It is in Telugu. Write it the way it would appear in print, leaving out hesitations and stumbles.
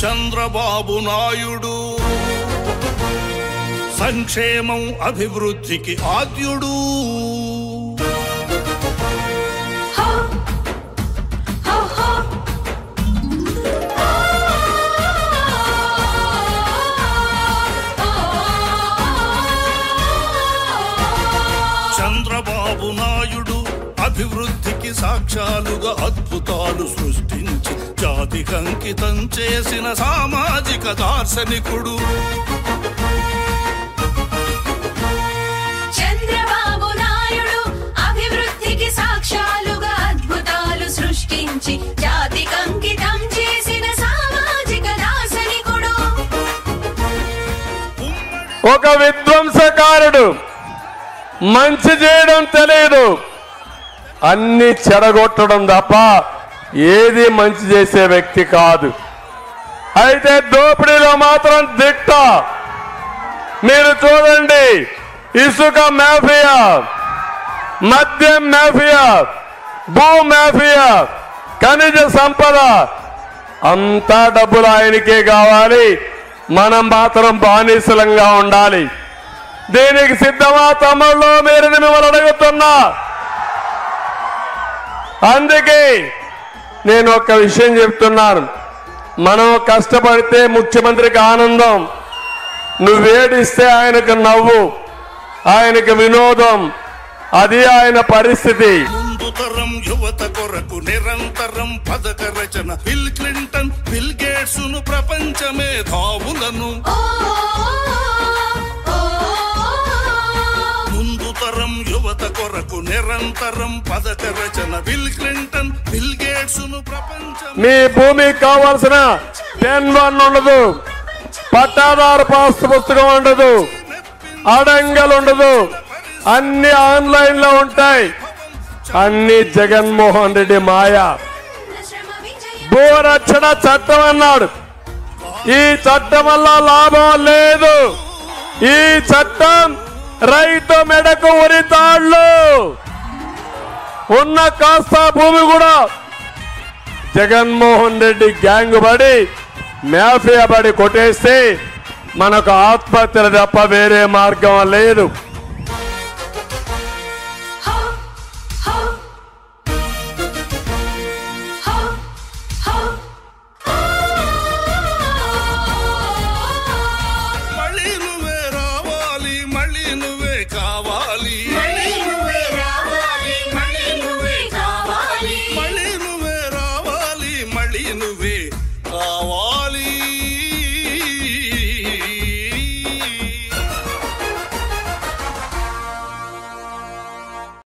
చంద్రబాబు నాయుడు సంక్షేమం అభివృద్ధికి ఆద్యుడు. చంద్రబాబు నాయుడు అభివృద్ధికి సాక్ష్యాలుగా అద్భుతాలు సృష్టించి జాతికి అంకితం చేసిన సామాజిక దార్శనికుడు. చంద్రబాబు నాయుడు అభివృద్ధికి సాక్ష్యాలుగా అద్భుతాలు సృష్టించి జాతికి అంకితం చేసిన సామాజిక దార్శనికుడు. ఒక విధ్వంసకారుడు, మంచి చేయడం తెలియదు, అన్ని చెడగొట్టడం తప్ప ఏది మంచి చేసే వ్యక్తి కాదు. అయితే దోపిడీలో మాత్రం దిట్ట. మీరు చూడండి, ఇసుక మాఫియా, మద్యం మాఫియా, భూ మాఫియా, ఖనిజ సంపద, అంతా డబ్బులు ఆయనకే కావాలి. మనం మాత్రం బానిసలంగా ఉండాలి. దీనికి సిద్ధమా తమ్ముళ్ళు? మీరు మిమ్మల్ని అడుగుతున్నా. అందుకే నేను ఒక విషయం చెప్తున్నాను. మనం కష్టపడితే ముఖ్యమంత్రికి ఆనందం, నువ్వేడిస్తే ఆయనకు నవ్వు, ఆయనకు వినోదం. అది ఆయన పరిస్థితి. ముందు తరం యువత కొరకు నిరంతరం పథక రచన. బిల్ క్లింటన్, బిల్ గేట్స్ ను ప్రపంచ మేధావులను. ముందు తరం యువత కొరకు నిరంతరం పథక రచన. బిల్ క్లింటన్, బిల్ గేట్స్ ను ప్రపంచ. మీ భూమికి కావాల్సిన 10-1 ఉండదు, పట్టాదారు పాస్ పుస్తకం ఉండదు, అడంగలు ఉండదు, అన్ని ఆన్లైన్ లో ఉంటాయి. అన్ని జగన్మోహన్ రెడ్డి మాయ. భూరక్షణ చట్టం అన్నాడు. ఈ చట్టం వల్ల లాభం లేదు. ఈ చట్టం రైతు మెడకు ఉరితాళ్లు. ఉన్న కాస్త భూమి కూడా జగన్మోహన్ రెడ్డి గ్యాంగ్ పడి, మాఫియా పడి కొట్టేస్తే మనకు ఆత్మహత్యలు తప్ప వేరే మార్గం లేదు.